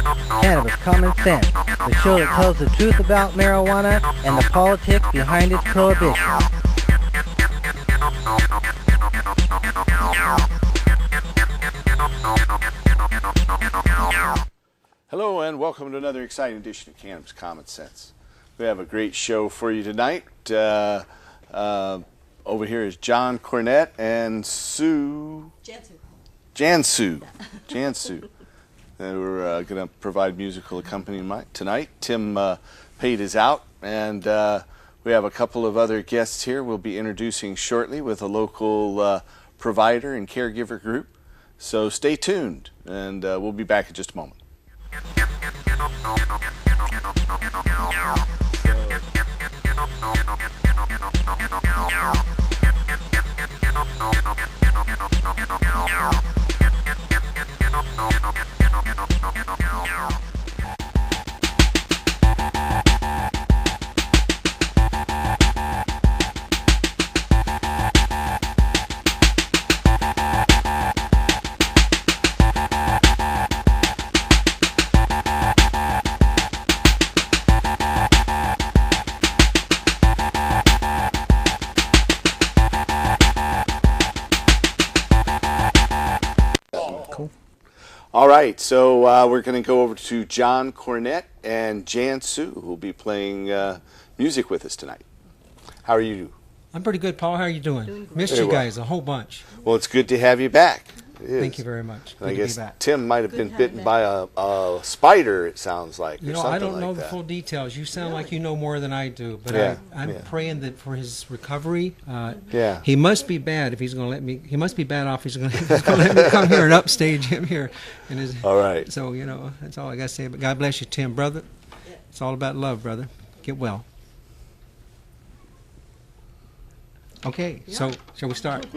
Cannabis Common Sense, the show that tells the truth about marijuana and the politics behind its prohibition. Hello and welcome to another exciting edition of Cannabis Common Sense. We have a great show for you tonight. Over here is John Cornett and Sue... Jansu. And we're going to provide musical accompaniment tonight. Tim Pate is out, and we have a couple of other guests here we'll be introducing shortly with a local provider and caregiver group. So stay tuned, and we'll be back in just a moment. All right, so we're going to go over to John Cornett and Jan Sue, who will be playing music with us tonight. How are you? I'm pretty good, Paul. How are you doing? Missed you guys a whole bunch. Well, it's good to have you back. Thank you very much. I guess Tim might have been bitten by a spider, it sounds like. You know, I don't know the full details. You sound like you know more than I do, but I'm praying that for his recovery. He must be bad if he's going to let me. He must be bad off. He's going to let me come here and upstage him here. All right. So you know, that's all I got to say. But God bless you, Tim, brother. It's all about love, brother. Get well. Okay, so shall we start?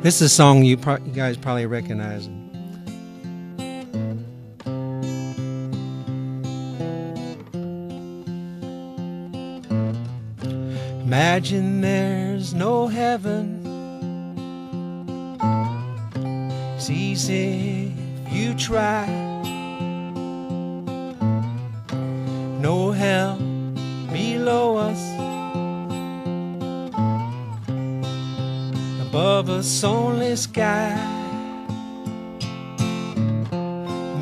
This is a song you guys probably recognize. Imagine there's no heaven. It's easy if you try. No hell below us. Above us only sky.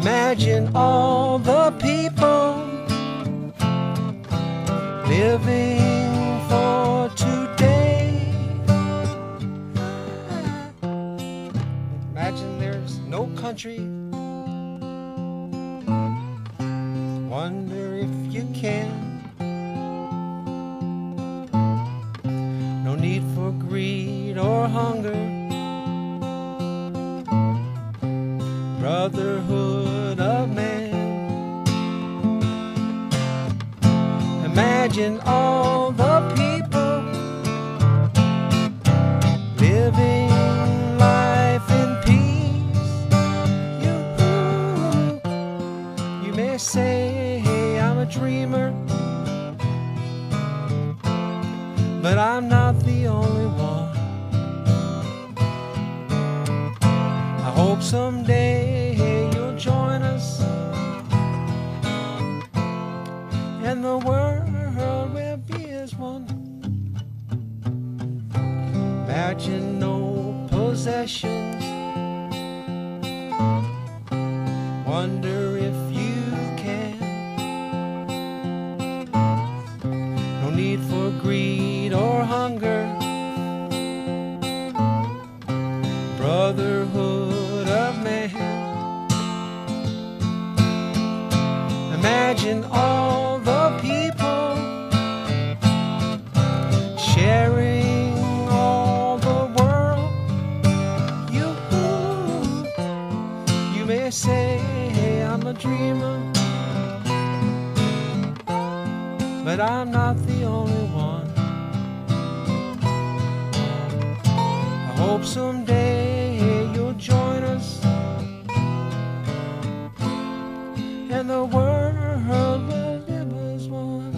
Imagine all the people living for today. Imagine there's no country. Wonder if you can. No need for greed or hunger. Brotherhood of man. Imagine all the people living life in peace. You may say, hey, I'm a dreamer, but I'm not the only one. I hope someday you'll join us, and the world will be as one. Imagine no possessions. Wonder if you can. No need for greed or hunger. Brotherhood of man. Imagine all the people sharing all the world. You may say, hey, I'm a dreamer, but I'm not the only one. I hope someday you'll join us, and the world will live as one.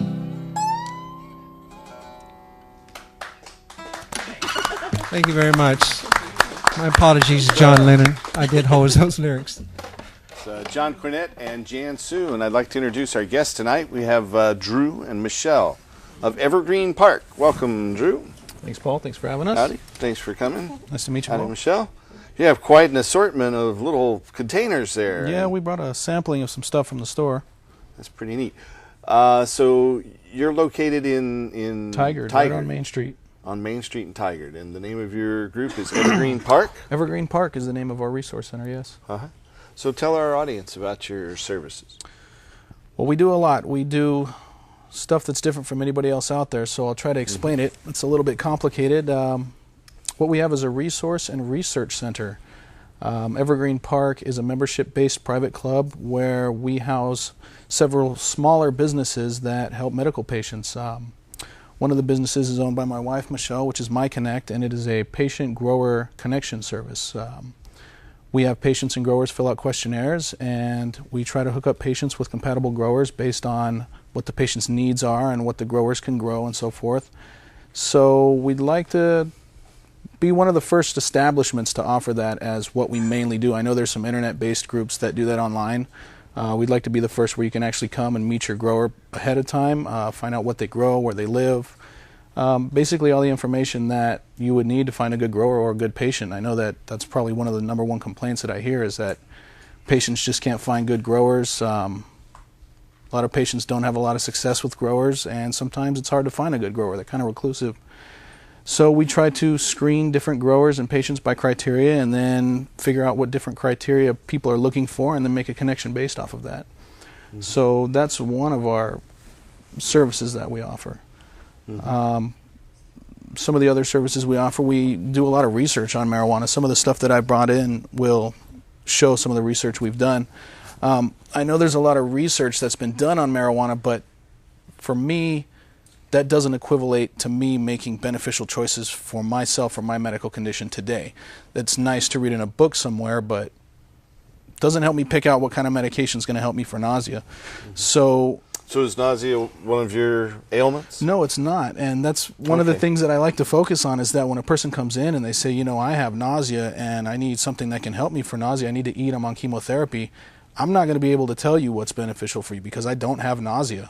Thank you very much. My apologies, John Lennon. I did hose those lyrics. It's John Cornett and Jan Sue, and I'd like to introduce our guests tonight. We have Drew and Michelle of Evergreen Park. Welcome, Drew. Thanks, Paul. Thanks for having us. Howdy. Thanks for coming. Nice to meet you, Howdy, Paul. Michelle. You have quite an assortment of little containers there. Yeah, we brought a sampling of some stuff from the store. That's pretty neat. So you're located in Tigard, right on Main Street. On Main Street in Tigard. And the name of your group is Evergreen Park? Evergreen Park is the name of our resource center, yes. Uh-huh. So tell our audience about your services. Well, we do a lot. We do stuff that's different from anybody else out there, so I'll try to explain it. It's a little bit complicated. What we have is a resource and research center. Evergreen Park is a membership-based private club where we house several smaller businesses that help medical patients. One of the businesses is owned by my wife, Michelle, which is My Connect, and it is a patient-grower connection service. We have patients and growers fill out questionnaires, and we try to hook up patients with compatible growers based on what the patient's needs are and what the growers can grow and so forth. So we'd like to be one of the first establishments to offer that as what we mainly do. I know there's some internet-based groups that do that online. We'd like to be the first where you can actually come and meet your grower ahead of time, find out what they grow, where they live. Basically all the information that you would need to find a good grower or a good patient. I know that that's probably one of the #1 complaints that I hear is that patients just can't find good growers. A lot of patients don't have a lot of success with growers, and sometimes it's hard to find a good grower. They're kind of reclusive. So we try to screen different growers and patients by criteria and then figure out what different criteria people are looking for and then make a connection based off of that. Mm-hmm. So that's one of our services that we offer. Mm-hmm. Some of the other services we offer, we do a lot of research on marijuana. Some of the stuff that I brought in will show some of the research we've done. I know there's a lot of research that's been done on marijuana, but for me, that doesn't equivalate to me making beneficial choices for myself or my medical condition today. It's nice to read in a book somewhere, but it doesn't help me pick out what kind of medication is going to help me for nausea. Mm-hmm. So is nausea one of your ailments? No, it's not. And that's one of the things that I like to focus on is that when a person comes in and they say, you know, I have nausea and I need something that can help me for nausea, I need to eat, I'm on chemotherapy, I'm not going to be able to tell you what's beneficial for you because I don't have nausea.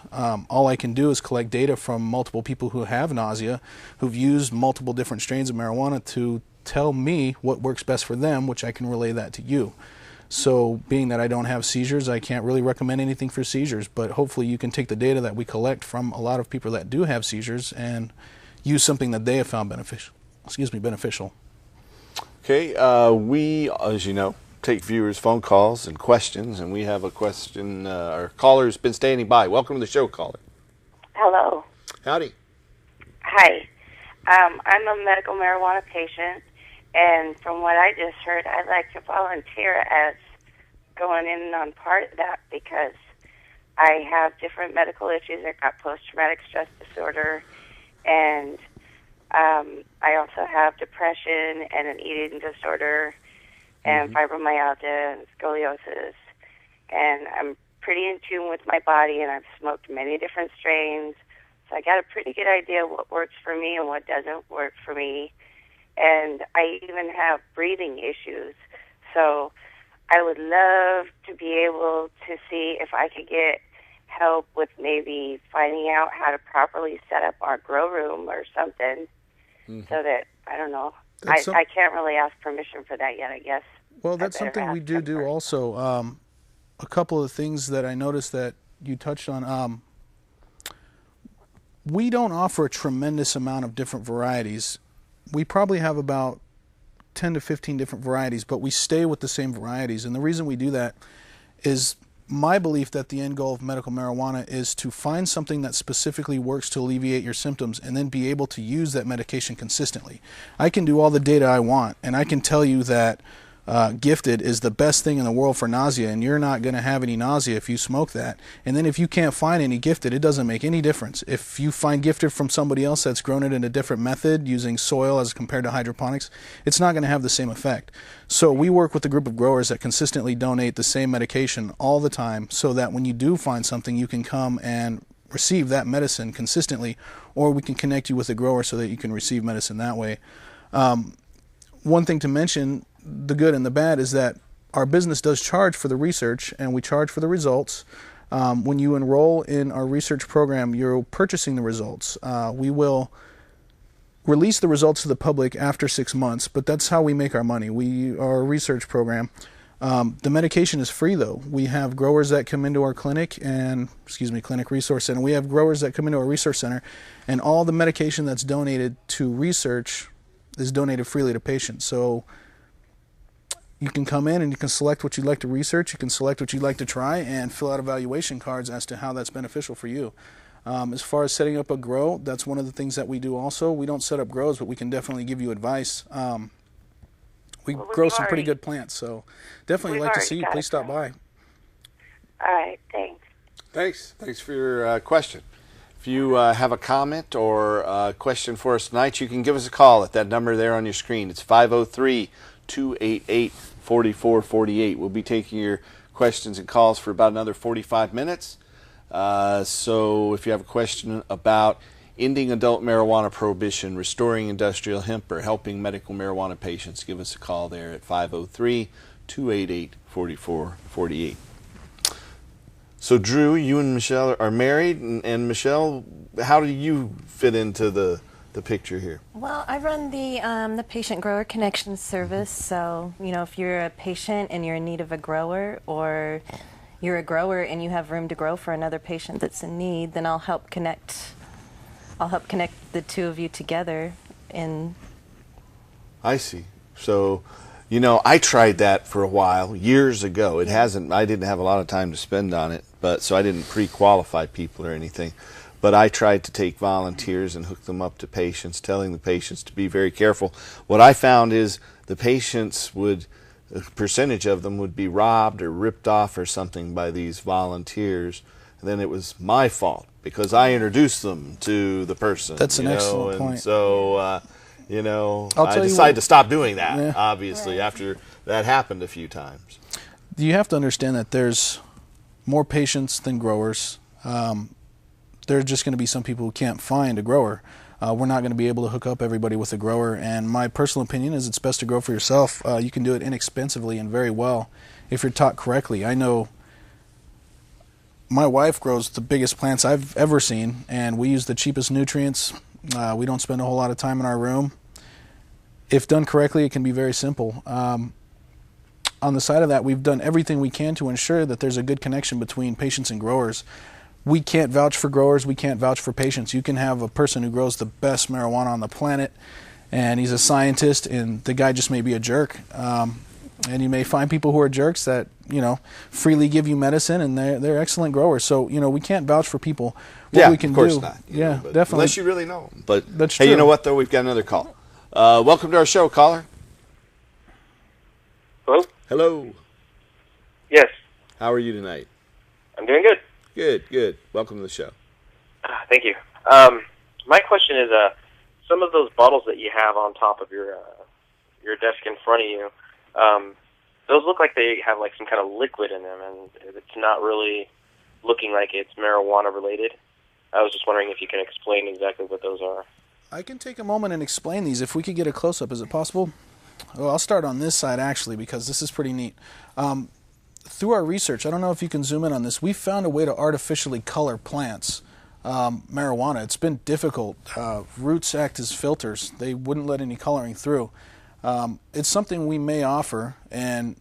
All I can do is collect data from multiple people who have nausea, who've used multiple different strains of marijuana to tell me what works best for them, which I can relay that to you. So being that I don't have seizures, I can't really recommend anything for seizures, but hopefully you can take the data that we collect from a lot of people that do have seizures and use something that they have found beneficial. Okay, we, as you know, take viewers' phone calls and questions, and we have a question. Our caller's been standing by. Welcome to the show, caller. Hello. Howdy. Hi. I'm a medical marijuana patient, and from what I just heard, I'd like to volunteer as going in on part of that because I have different medical issues. I've got post-traumatic stress disorder, and I also have depression and an eating disorder, and fibromyalgia and scoliosis, and I'm pretty in tune with my body, and I've smoked many different strains, so I got a pretty good idea what works for me and what doesn't work for me, and I even have breathing issues, so I would love to be able to see if I could get help with maybe finding out how to properly set up our grow room or something, so that, I don't know, I can't really ask permission for that yet, I guess. Well, that's something we do also. A couple of things that I noticed that you touched on. We don't offer a tremendous amount of different varieties. We probably have about 10 to 15 different varieties, but we stay with the same varieties. And the reason we do that is my belief that the end goal of medical marijuana is to find something that specifically works to alleviate your symptoms and then be able to use that medication consistently. I can do all the data I want, and I can tell you that Gifted is the best thing in the world for nausea, and you're not going to have any nausea if you smoke that. And then if you can't find any Gifted, it doesn't make any difference. If you find Gifted from somebody else that's grown it in a different method using soil as compared to hydroponics, it's not going to have the same effect. So we work with a group of growers that consistently donate the same medication all the time so that when you do find something, you can come and receive that medicine consistently, or we can connect you with a grower so that you can receive medicine that way. One thing to mention, the good and the bad, is that our business does charge for the research, and we charge for the results. When you enroll in our research program, you're purchasing the results. We will release the results to the public after 6 months, but that's how we make our money. We are a research program. The medication is free, though. We have growers that come into our clinic clinic resource center. We have growers that come into our research center, and all the medication that's donated to research is donated freely to patients. So you can come in and you can select what you'd like to research, you can select what you'd like to try, and fill out evaluation cards as to how that's beneficial for you. As far as setting up a grow, that's one of the things that we do also. We don't set up grows, but we can definitely give you advice. We grow some pretty good plants, so definitely like to see you. Please stop by. All right, thanks. Thanks for your question. If you have a comment or a question for us tonight, you can give us a call at that number there on your screen. It's 503-288-4448. We'll be taking your questions and calls for about another 45 minutes. So if you have a question about ending adult marijuana prohibition, restoring industrial hemp, or helping medical marijuana patients, give us a call there at 503-288-4448. So Drew, you and Michelle are married, and Michelle, how do you fit into the picture here? Well, I run the patient grower connection service. So, if you're a patient and you're in need of a grower, or you're a grower and you have room to grow for another patient that's in need, then I'll help connect the two of you together. I see. So, I tried that for a while, years ago. I didn't have a lot of time to spend on it, so I didn't pre-qualify people or anything. But I tried to take volunteers and hook them up to patients, telling the patients to be very careful. What I found is the patients a percentage of them would be robbed or ripped off or something by these volunteers. And then it was my fault because I introduced them to the person. That's an excellent point. So, I decided to stop doing that, obviously, Right. after that happened a few times. You have to understand that there's more patients than growers. There's just going to be some people who can't find a grower. We're not going to be able to hook up everybody with a grower, and my personal opinion is it's best to grow for yourself. You can do it inexpensively and very well if you're taught correctly. I know my wife grows the biggest plants I've ever seen, and we use the cheapest nutrients. We don't spend a whole lot of time in our room. If done correctly, it can be very simple. On the side of that, we've done everything we can to ensure that there's a good connection between patients and growers. We can't vouch for growers, we can't vouch for patients. You can have a person who grows the best marijuana on the planet, and he's a scientist, and the guy just may be a jerk. And you may find people who are jerks that, freely give you medicine, and they're excellent growers. So, we can't vouch for people. What we can of course do, not. Definitely. Unless you really know them. But That's hey, true. you know what, though? We've got another call. Welcome to our show, caller. Hello? Hello. Yes. How are you tonight? I'm doing good. Good. Welcome to the show. Thank you. My question is, some of those bottles that you have on top of your desk in front of you, those look like they have like some kind of liquid in them, and it's not really looking like it's marijuana related. I was just wondering if you can explain exactly what those are. I can take a moment and explain these. If we could get a close-up, is it possible? Well, I'll start on this side, actually, because this is pretty neat. Through our research, I don't know if you can zoom in on this, we found a way to artificially color plants. Marijuana, it's been difficult. Roots act as filters. They wouldn't let any coloring through. It's something we may offer, and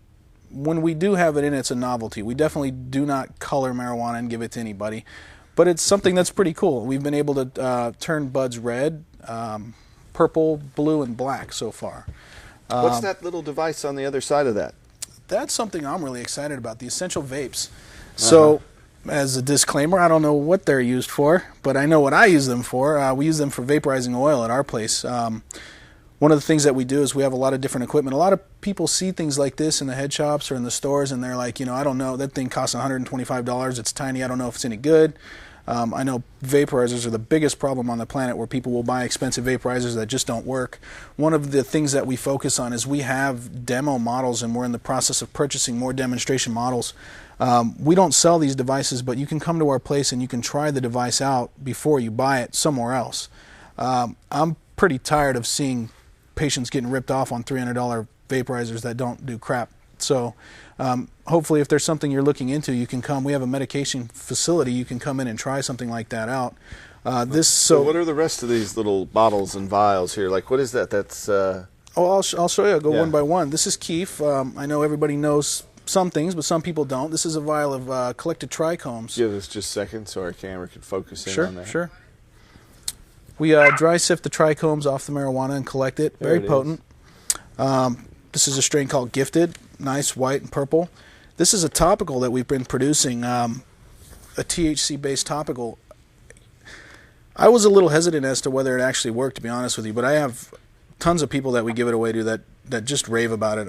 when we do have it in, it's a novelty. We definitely do not color marijuana and give it to anybody, but it's something that's pretty cool. We've been able to turn buds red, purple, blue, and black so far. What's that little device on the other side of that? That's something I'm really excited about, the essential vapes. So, as a disclaimer, I don't know what they're used for, but I know what I use them for. We use them for vaporizing oil at our place. One of the things that we do is we have a lot of different equipment. A lot of people see things like this in the head shops or in the stores, and they're like, I don't know, that thing costs $125. It's tiny. I don't know if it's any good. I know vaporizers are the biggest problem on the planet, where people will buy expensive vaporizers that just don't work. One of the things that we focus on is we have demo models, and we're in the process of purchasing more demonstration models. We don't sell these devices, but you can come to our place and you can try the device out before you buy it somewhere else. I'm pretty tired of seeing patients getting ripped off on $300 vaporizers that don't do crap. So hopefully if there's something you're looking into, you can come. We have a medication facility. You can come in and try something like that out. So what are the rest of these little bottles and vials here? Like, what is that? That's... I'll show you. I'll go one by one. This is Keef. I know everybody knows some things, but some people don't. This is a vial of collected trichomes. Give us just a second so our camera can focus in on that. Sure. We dry sift the trichomes off the marijuana and collect it. Very potent. This is a strain called Gifted. Nice, white and purple. This is a topical that we've been producing, a THC-based topical. I was a little hesitant as to whether it actually worked, to be honest with you, but I have tons of people that we give it away to that just rave about it.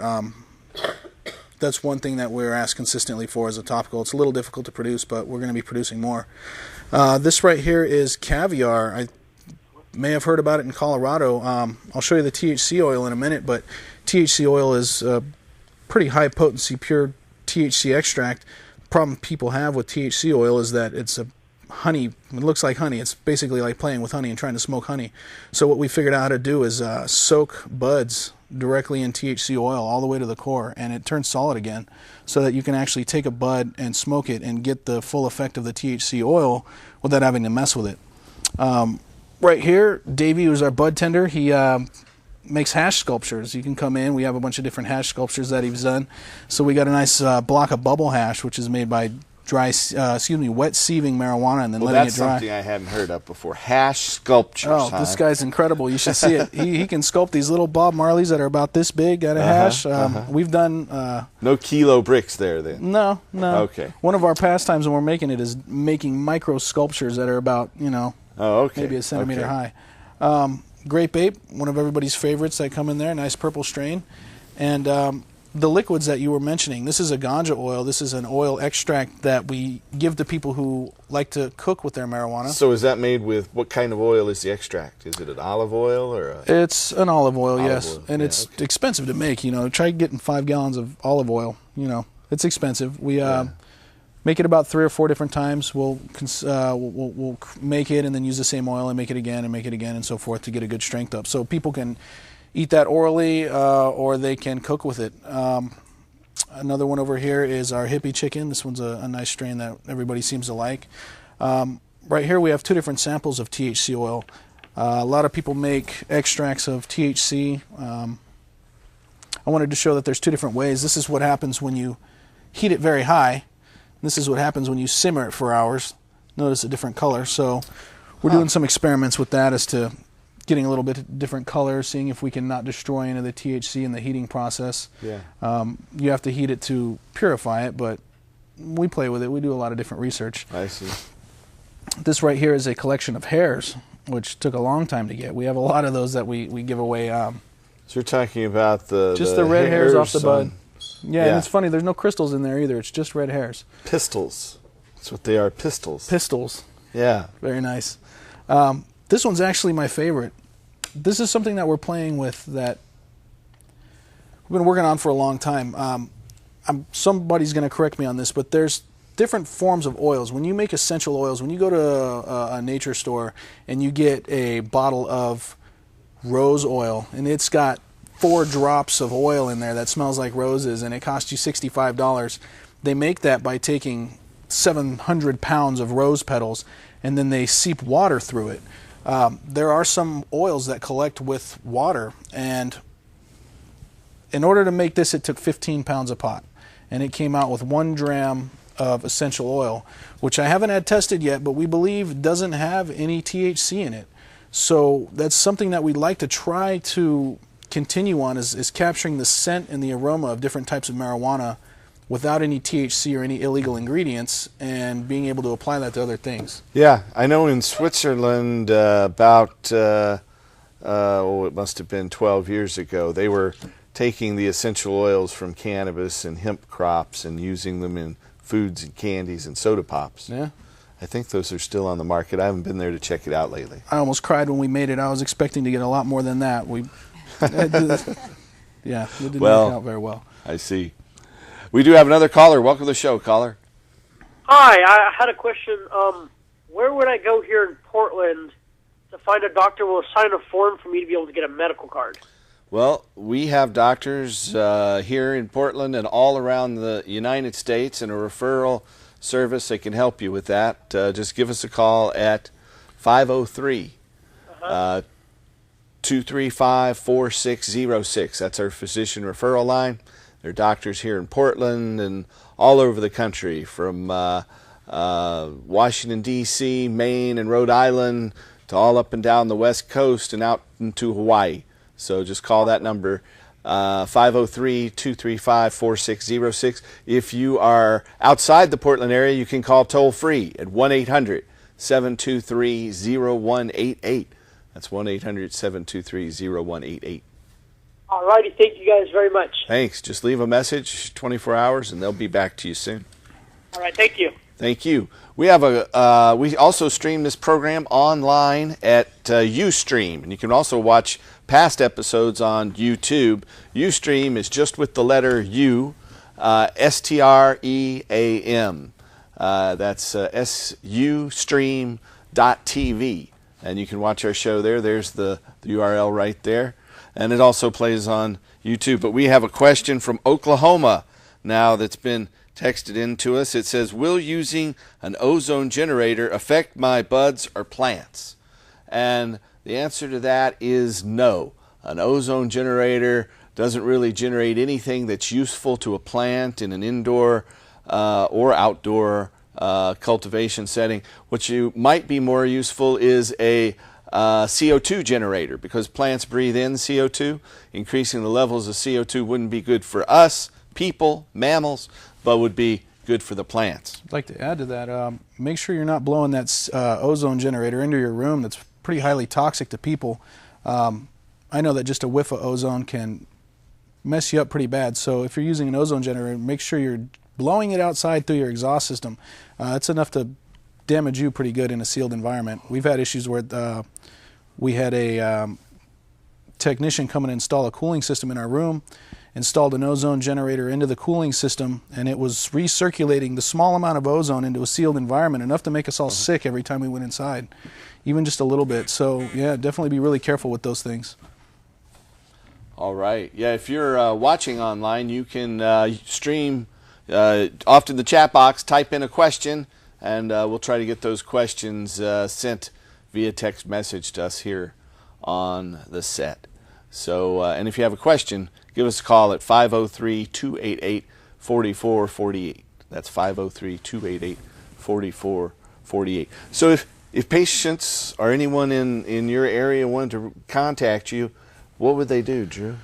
That's one thing that we're asked consistently for as a topical. It's a little difficult to produce, but we're going to be producing more. This right here is Caviar. I may have heard about it in Colorado. I'll show you the THC oil in a minute, but THC oil is pretty high potency, pure THC extract. The problem people have with THC oil is that it's a honey. It looks like honey. It's basically like playing with honey and trying to smoke honey. So what we figured out how to do is soak buds directly in THC oil all the way to the core, and it turns solid again, so that you can actually take a bud and smoke it and get the full effect of the THC oil without having to mess with it. Right here, Davey, who's our bud tender, he makes hash sculptures. You can come in. We have a bunch of different hash sculptures that he's done. So we got a nice block of bubble hash, which is made by wet sieving marijuana and then letting it dry. That's something I hadn't heard of before. Hash sculptures. Oh, this guy's incredible. You should see it. He can sculpt these little Bob Marleys that are about this big out of hash. We've done... no kilo bricks there, then? No. Okay. One of our pastimes when we're making it is making micro sculptures that are about, maybe a centimeter high. Grape Ape, one of everybody's favorites that come in there. Nice purple strain. And... the liquids that you were mentioning, this is a ganja oil. This is an oil extract that we give to people who like to cook with their marijuana. So is that made with, what kind of oil is the extract? Is it an olive oil or a... It's an olive oil, yes. And it's expensive to make. Try getting 5 gallons of olive oil. It's expensive. We make it about 3 or 4 different times. We'll make it and then use the same oil and make it again and so forth to get a good strength up. So people can eat that orally, or they can cook with it. Another one over here is our hippie chicken. This one's a nice strain that everybody seems to like. Right here we have 2 different samples of THC oil. A lot of people make extracts of THC. I wanted to show that there's 2 different ways. This is what happens when you heat it very high. This is what happens when you simmer it for hours. Notice a different color. So we're doing some experiments with that as to getting a little bit different color, seeing if we can not destroy any of the THC in the heating process. Yeah. You have to heat it to purify it, but we play with it. We do a lot of different research. I see. This right here is a collection of hairs, which took a long time to get. We have a lot of those that we give away. So you're talking about just the red hairs off the bud. Yeah, and it's funny. There's no crystals in there either. It's just red hairs. Pistils. That's what they are, pistils. Pistils. Yeah. Very nice. This one's actually my favorite. This is something that we're playing with that we've been working on for a long time. Somebody's going to correct me on this, but there's different forms of oils. When you make essential oils, when you go to a nature store and you get a bottle of rose oil and it's got 4 drops of oil in there that smells like roses and it costs you $65, they make that by taking 700 pounds of rose petals and then they seep water through it. There are some oils that collect with water, and in order to make this, it took 15 pounds a pot, and it came out with 1 gram of essential oil, which I haven't had tested yet, but we believe doesn't have any THC in it. So that's something that we'd like to try to continue on, is capturing the scent and the aroma of different types of marijuana without any THC or any illegal ingredients, and being able to apply that to other things. Yeah, I know in Switzerland about, it must have been 12 years ago, they were taking the essential oils from cannabis and hemp crops and using them in foods and candies and soda pops. Yeah. I think those are still on the market. I haven't been there to check it out lately. I almost cried when we made it. I was expecting to get a lot more than that. It didn't work out very well. I see. We do have another caller. Welcome to the show, caller. Hi, I had a question. Where would I go here in Portland to find a doctor who will sign a form for me to be able to get a medical card? Well, we have doctors here in Portland and all around the United States, and a referral service that can help you with that. Just give us a call at 503-235-4606. That's our physician referral line. There are doctors here in Portland and all over the country, from Washington, D.C., Maine, and Rhode Island, to all up and down the West Coast and out into Hawaii. So just call that number, 503-235-4606. If you are outside the Portland area, you can call toll-free at 1-800-723-0188. That's 1-800-723-0188. All righty. Thank you guys very much. Thanks. Just leave a message, 24 hours, and they'll be back to you soon. All right. Thank you. Thank you. We have we also stream this program online at Ustream, and you can also watch past episodes on YouTube. Ustream is just with the letter U, STREAM. That's SUstream.tv, and you can watch our show there. There's the URL right there, and it also plays on YouTube. But we have a question from Oklahoma now that's been texted in to us. It says, will using an ozone generator affect my buds or plants? And the answer to that is no. An ozone generator doesn't really generate anything that's useful to a plant in an indoor or outdoor cultivation setting. What you might be more useful is a CO2 generator, because plants breathe in CO2. Increasing the levels of CO2 wouldn't be good for us, people, mammals, but would be good for the plants. I'd like to add to that, make sure you're not blowing that ozone generator into your room. That's pretty highly toxic to people. I know that just a whiff of ozone can mess you up pretty bad. So if you're using an ozone generator, make sure you're blowing it outside through your exhaust system. It's enough to damage you pretty good in a sealed environment. We've had issues where we had a technician come and install a cooling system in our room, installed an ozone generator into the cooling system, and it was recirculating the small amount of ozone into a sealed environment, enough to make us all sick every time we went inside, even just a little bit. So yeah, definitely be really careful with those things. All right. Yeah, if you're watching online, you can stream off to the chat box, type in a question, and we'll try to get those questions sent via text message to us here on the set. So, and if you have a question, give us a call at 503-288-4448. That's 503-288-4448. So if patients or anyone in your area wanted to contact you, what would they do, Drew?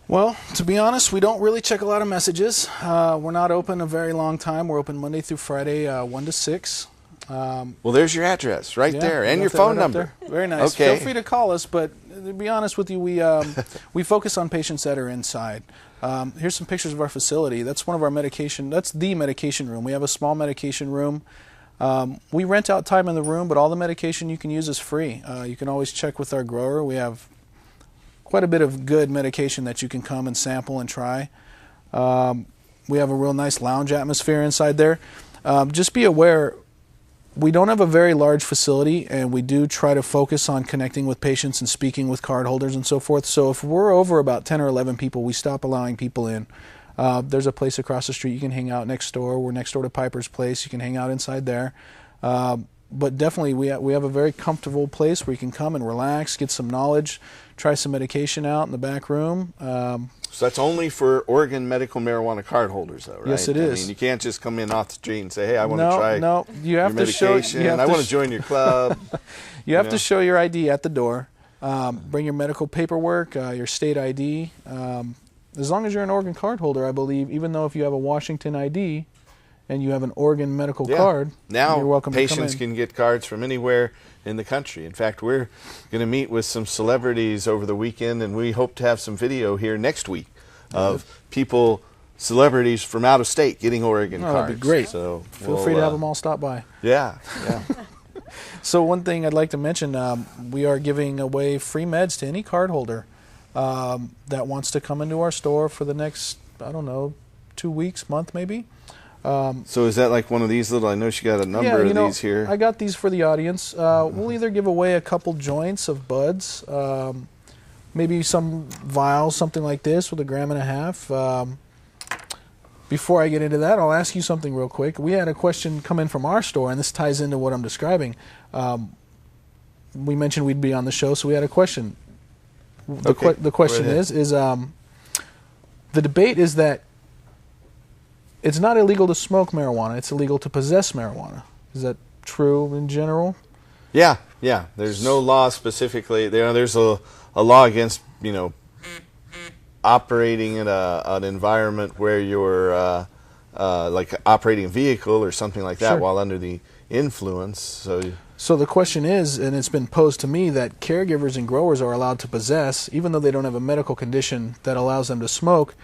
Well, to be honest, we don't really check a lot of messages. We're not open a very long time. We're open Monday through Friday, 1 to 6. Well, there's your address right there, and your phone number. Very nice. Okay. Feel free to call us, but to be honest with you, we focus on patients that are inside. Here's some pictures of our facility. That's one of our medication. That's the medication room. We have a small medication room. We rent out time in the room, but all the medication you can use is free. You can always check with our grower. We have quite a bit of good medication that you can come and sample and try. We have a real nice lounge atmosphere inside there. Just be aware, we don't have a very large facility, and we do try to focus on connecting with patients and speaking with card holders and so forth. So if we're over about 10 or 11 people, we stop allowing people in. There's a place across the street you can hang out next door. We're next door to Piper's Place. You can hang out inside there. But definitely we have a very comfortable place where you can come and relax, get some knowledge, try some medication out in the back room. So that's only for Oregon medical marijuana card holders, though, right? Yes, it is. I mean, you can't just come in off the street and say, "Hey, I want to try you have your to show. I want to join your club." You have to show your ID at the door. Bring your medical paperwork, your state ID. As long as you're an Oregon card holder, I believe, even though if you have a Washington ID and you have an Oregon medical card, now you're welcome patients to come in. can get cards from anywhere in the country. In fact, we're going to meet with some celebrities over the weekend, and we hope to have some video here next week of celebrities from out of state getting Oregon cards. That'd be great. So feel free to have them all stop by. Yeah. So one thing I'd like to mention, we are giving away free meds to any card holder that wants to come into our store for the next, 2 weeks, month maybe. So is that like one of these little, I know she got a number of these here. I got these for the audience. We'll either give away a couple joints of buds, maybe some vials, something like this with 1.5 grams. Before I get into that, I'll ask you something real quick. We had a question come in from our store, and this ties into what I'm describing. We mentioned we'd be on the show, so we had a question. The question is the debate is that it's not illegal to smoke marijuana, it's illegal to possess marijuana. Is that true in general? Yeah. There's no law specifically. There's a law against, operating in an environment where you're like operating a vehicle or something like that Sure. while under the influence. So the question is, and it's been posed to me, that caregivers and growers are allowed to possess, even though they don't have a medical condition that allows them to smoke.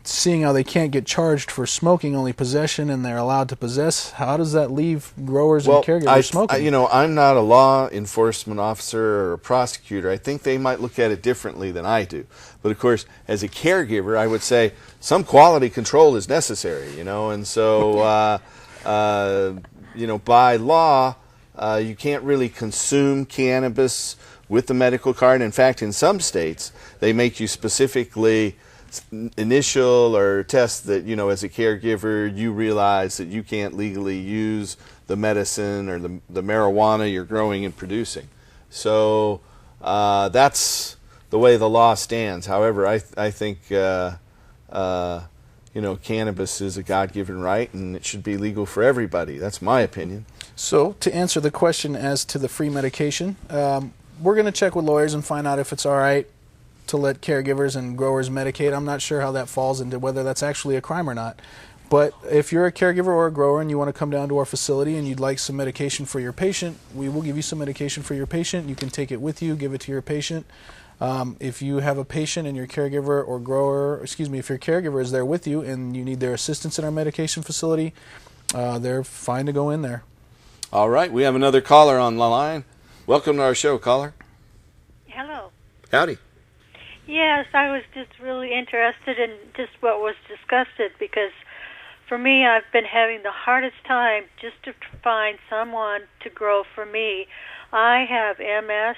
Seeing how they can't get charged for smoking, only possession, and they're allowed to possess, how does that leave growers and caregivers smoking? I'm not a law enforcement officer or a prosecutor. I think they might look at it differently than I do. But of course, as a caregiver, I would say some quality control is necessary, and so, by law, you can't really consume cannabis with the medical card. In fact, in some states, they make you specifically initial or test that, as a caregiver, you realize that you can't legally use the medicine or the marijuana you're growing and producing. So that's the way the law stands. However, I think cannabis is a God-given right, and it should be legal for everybody. That's my opinion. So to answer the question as to the free medication, we're going to check with lawyers and find out if it's all right to let caregivers and growers medicate. I'm not sure how that falls into whether that's actually a crime or not. But if you're a caregiver or a grower and you want to come down to our facility and you'd like some medication for your patient, we will give you some medication for your patient. You can take it with you, give it to your patient. If you have a patient and your caregiver or grower, if your caregiver is there with you and you need their assistance in our medication facility, they're fine to go in there. All right, we have another caller on the line. Welcome to our show, caller. Hello. Howdy. Yes, I was just really interested in just what was discussed, because for me, I've been having the hardest time just to find someone to grow for me. I have MS,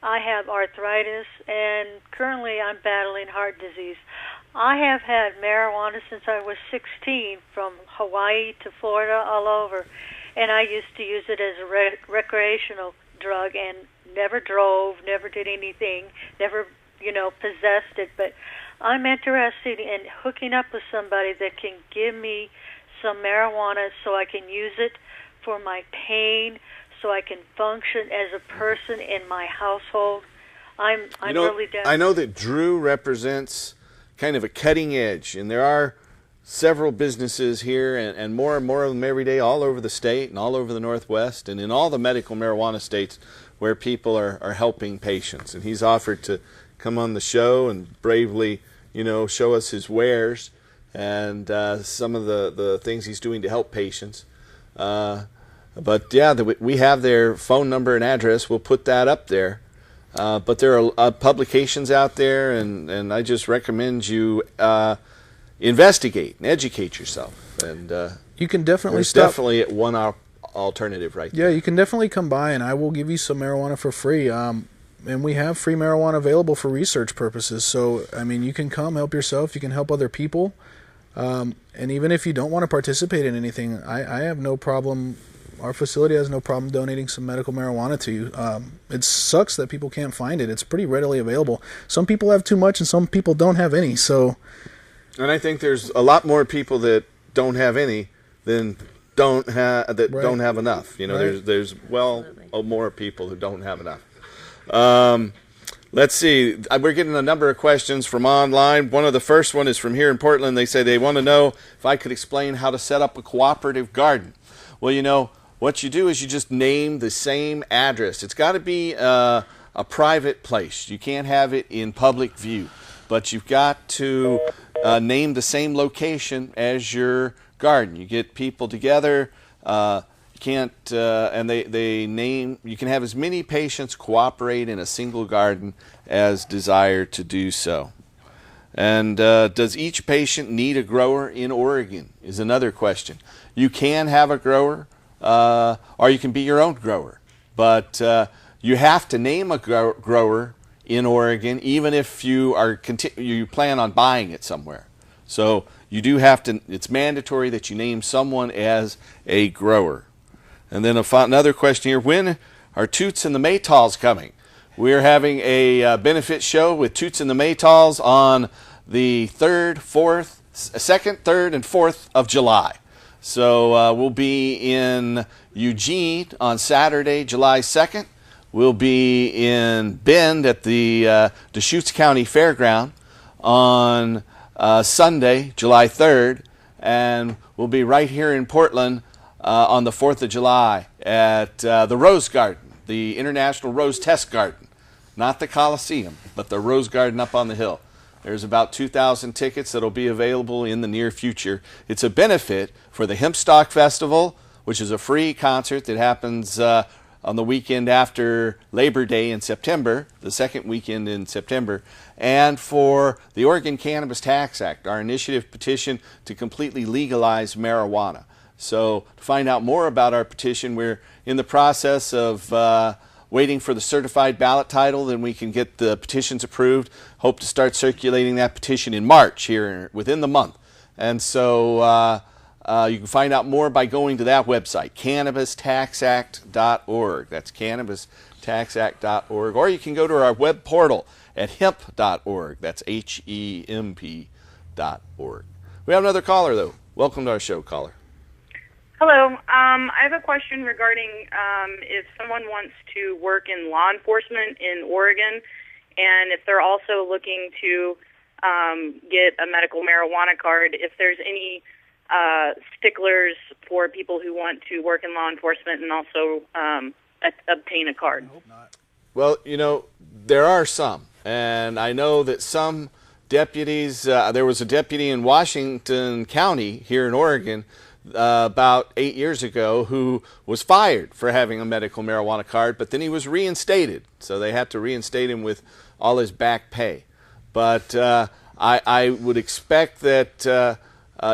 I have arthritis, and currently I'm battling heart disease. I have had marijuana since I was 16, from Hawaii to Florida, all over, and I used to use it as a recreational drug and never drove, never did anything, never possessed it. But I'm interested in hooking up with somebody that can give me some marijuana so I can use it for my pain, so I can function as a person in my household. I'm really down. I know that Drew represents kind of a cutting edge, and there are several businesses here and more of them every day all over the state and all over the Northwest and in all the medical marijuana states where people are helping patients. And he's offered to come on the show and bravely, show us his wares and some of the things he's doing to help patients. But yeah, we have their phone number and address. We'll put that up there. But there are publications out there, and I just recommend you investigate and educate yourself. And you can definitely definitely one alternative right there. Yeah, you can definitely come by, and I will give you some marijuana for free. And we have free marijuana available for research purposes. So, you can come, help yourself. You can help other people. And even if you don't want to participate in anything, I have no problem. Our facility has no problem donating some medical marijuana to you. It sucks that people can't find it. It's pretty readily available. Some people have too much, and some people don't have any. And I think there's a lot more people that don't have any than don't have enough. There's more people who don't have enough. Let's see. We're getting a number of questions from online. One of the first one is from here in Portland. They say they want to know if I could explain how to set up a cooperative garden. Well, what you do is you just name the same address. It's got to be a private place. You can't have it in public view. But you've got to name the same location as your garden. You get people together. And they name. You can have as many patients cooperate in a single garden as desire to do so. And does each patient need a grower in Oregon is another question. You can have a grower, or you can be your own grower, but you have to name a grower in Oregon, even if you you plan on buying it somewhere. So you do have to, it's mandatory that you name someone as a grower. And then another question here, when are Toots and the Maytals coming? We're having a benefit show with Toots and the Maytals on the 2nd, 3rd, and 4th of July. So we'll be in Eugene on Saturday, July 2nd. We'll be in Bend at the Deschutes County Fairground on Sunday, July 3rd. And we'll be right here in Portland on the 4th of July at the Rose Garden, the International Rose Test Garden. Not the Coliseum, but the Rose Garden up on the hill. There's about 2,000 tickets that will be available in the near future. It's a benefit for the Hempstock Festival, which is a free concert that happens on the weekend after Labor Day in September, the second weekend in September, and for the Oregon Cannabis Tax Act, our initiative petition to completely legalize marijuana. So to find out more about our petition, we're in the process of waiting for the certified ballot title, then we can get the petitions approved. Hope to start circulating that petition in March here within the month. And so you can find out more by going to that website, cannabistaxact.org. That's cannabistaxact.org. Or you can go to our web portal at hemp.org. That's HEMP.org. We have another caller, though. Welcome to our show, caller. Hello. I have a question regarding if someone wants to work in law enforcement in Oregon, and if they're also looking to get a medical marijuana card, if there's any sticklers for people who want to work in law enforcement and also obtain a card. I hope not. Well, you know, there are some. And I know that some deputies, there was a deputy in Washington County here in Oregon about 8 years ago who was fired for having a medical marijuana card, but then he was reinstated. So they had to reinstate him with all his back pay. But I would expect that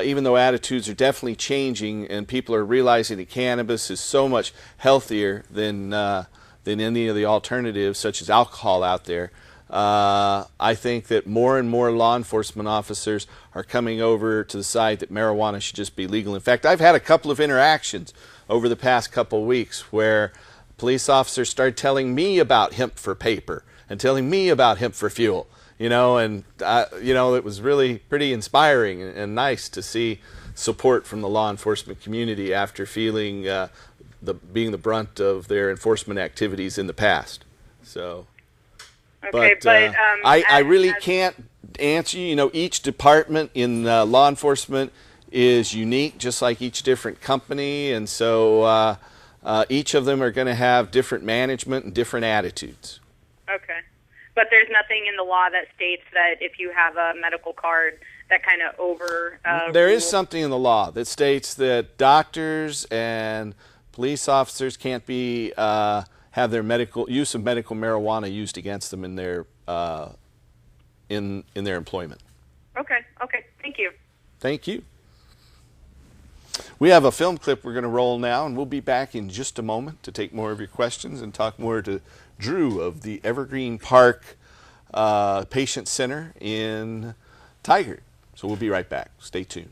even though attitudes are definitely changing and people are realizing that cannabis is so much healthier than any of the alternatives, such as alcohol out there, I think that more and more law enforcement officers are coming over to the side that marijuana should just be legal. In fact, I've had a couple of interactions over the past couple of weeks where police officers started telling me about hemp for paper and telling me about hemp for fuel. You know, and you know, it was really pretty inspiring and nice to see support from the law enforcement community after feeling being the brunt of their enforcement activities in the past. So, okay, but I really can't answer. You know, each department in law enforcement is unique, just like each different company, and so each of them are going to have different management and different attitudes. Okay. But there's nothing in the law that states that if you have a medical card that kind of There is something in the law that states that doctors and police officers can't be have their use of medical marijuana used against them in their in their employment. Okay. Thank you. Thank you. We have a film clip we're going to roll now, and we'll be back in just a moment to take more of your questions and talk more to Drew of the Evergreen Park Patient Center in Tigard. So we'll be right back. Stay tuned.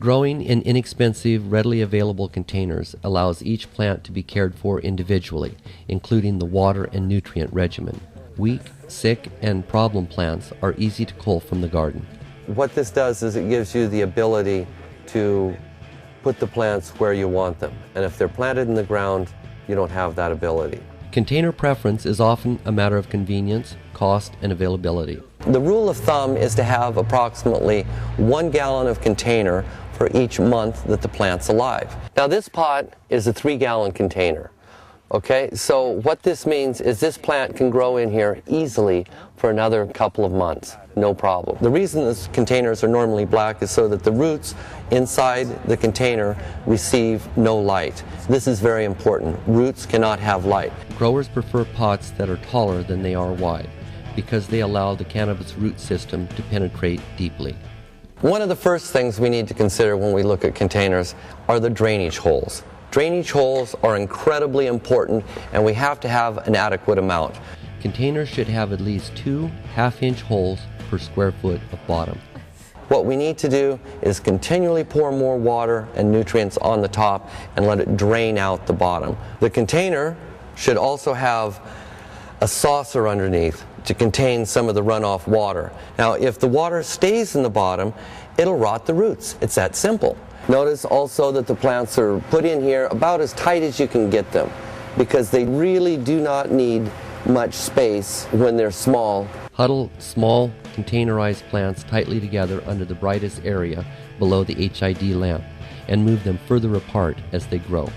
Growing in inexpensive, readily available containers allows each plant to be cared for individually, including the water and nutrient regimen. Weak, sick, and problem plants are easy to cull from the garden. What this does is it gives you the ability to put the plants where you want them. And if they're planted in the ground, you don't have that ability. Container preference is often a matter of convenience, cost, and availability. The rule of thumb is to have approximately 1 gallon of container for each month that the plant's alive. Now this pot is a 3-gallon container. Okay, so what this means is this plant can grow in here easily for another couple of months, no problem. The reason these containers are normally black is so that the roots inside the container receive no light. This is very important. Roots cannot have light. Growers prefer pots that are taller than they are wide. because they allow the cannabis root system to penetrate deeply. One of the first things we need to consider when we look at containers are the drainage holes. Drainage holes are incredibly important, and we have to have an adequate amount. Containers should have at least 2 half-inch holes per square foot of bottom. What we need to do is continually pour more water and nutrients on the top and let it drain out the bottom. The container should also have a saucer underneath to contain some of the runoff water. Now, if the water stays in the bottom, it'll rot the roots. It's that simple. Notice also that the plants are put in here about as tight as you can get them, because they really do not need much space when they're small. Huddle small containerized plants tightly together under the brightest area below the HID lamp and move them further apart as they grow.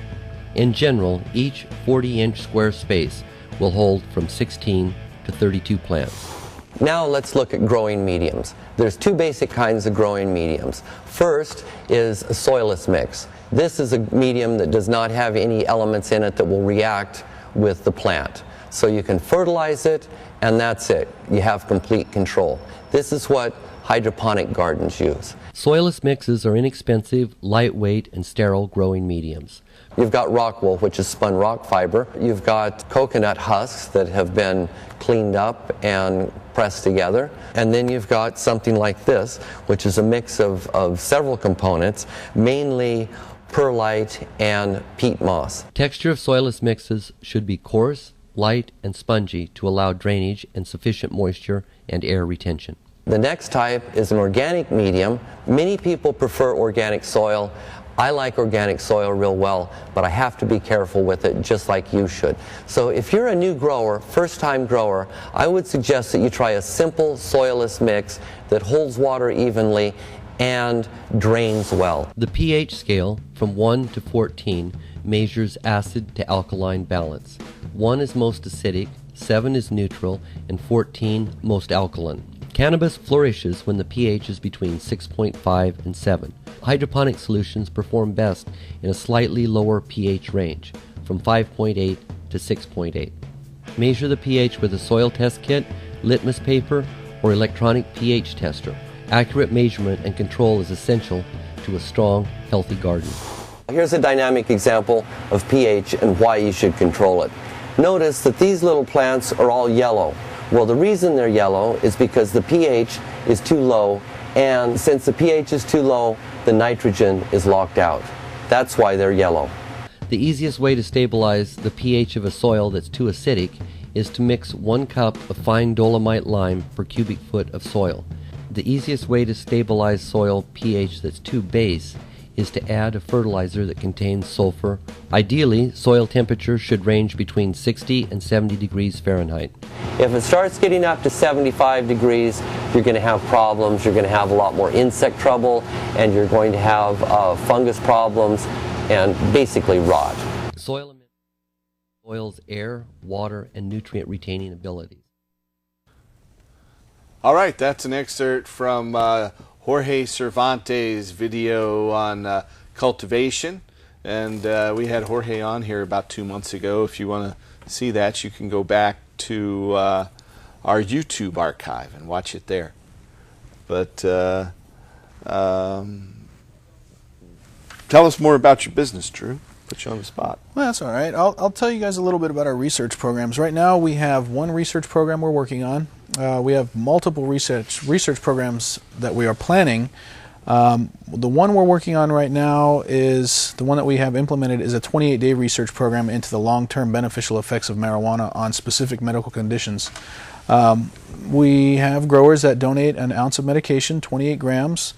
In general, each 40-inch square space will hold from 16 to 32 plants. Now let's look at growing mediums. There's 2 basic kinds of growing mediums. First is a soilless mix. This is a medium that does not have any elements in it that will react with the plant. So you can fertilize it, and that's it. You have complete control. This is what hydroponic gardens use. Soilless mixes are inexpensive, lightweight, and sterile growing mediums. You've got rock wool, which is spun rock fiber. You've got coconut husks that have been cleaned up and pressed together. And then you've got something like this, which is a mix of several components, mainly perlite and peat moss. Texture of soilless mixes should be coarse, light, and spongy to allow drainage and sufficient moisture and air retention. The next type is an organic medium. Many people prefer organic soil. I like organic soil real well, but I have to be careful with it just like you should. So if you're a new grower, first-time grower, I would suggest that you try a simple soilless mix that holds water evenly and drains well. The pH scale from 1 to 14 measures acid to alkaline balance. 1 is most acidic, 7 is neutral, and 14 most alkaline. Cannabis flourishes when the pH is between 6.5 and 7. Hydroponic solutions perform best in a slightly lower pH range, from 5.8 to 6.8. Measure the pH with a soil test kit, litmus paper, or electronic pH tester. Accurate measurement and control is essential to a strong, healthy garden. Here's a dynamic example of pH and why you should control it. Notice that these little plants are all yellow. Well, the reason they're yellow is because the pH is too low, and since the pH is too low, the nitrogen is locked out. That's why they're yellow. The easiest way to stabilize the pH of a soil that's too acidic is to mix 1 cup of fine dolomite lime per cubic foot of soil. The easiest way to stabilize soil pH that's too base is to add a fertilizer that contains sulfur. Ideally, soil temperature should range between 60 and 70 degrees Fahrenheit. If it starts getting up to 75 degrees, you're going to have problems. You're going to have a lot more insect trouble, and you're going to have fungus problems and basically rot. Soil emits soil's air, water, and nutrient retaining abilities. All right, that's an excerpt from Jorge Cervantes' video on cultivation, and we had Jorge on here about 2 months ago. If you want to see that, you can go back to our YouTube archive and watch it there. But tell us more about your business, Drew. Put you on the spot. Well, that's all right. I'll tell you guys a little bit about our research programs. Right now we have 1 research program we're working on. We have multiple research programs that we are planning. The one we're working on right now is the one that we have implemented is a 28-day research program into the long-term beneficial effects of marijuana on specific medical conditions. We have growers that donate an ounce of medication, 28 grams.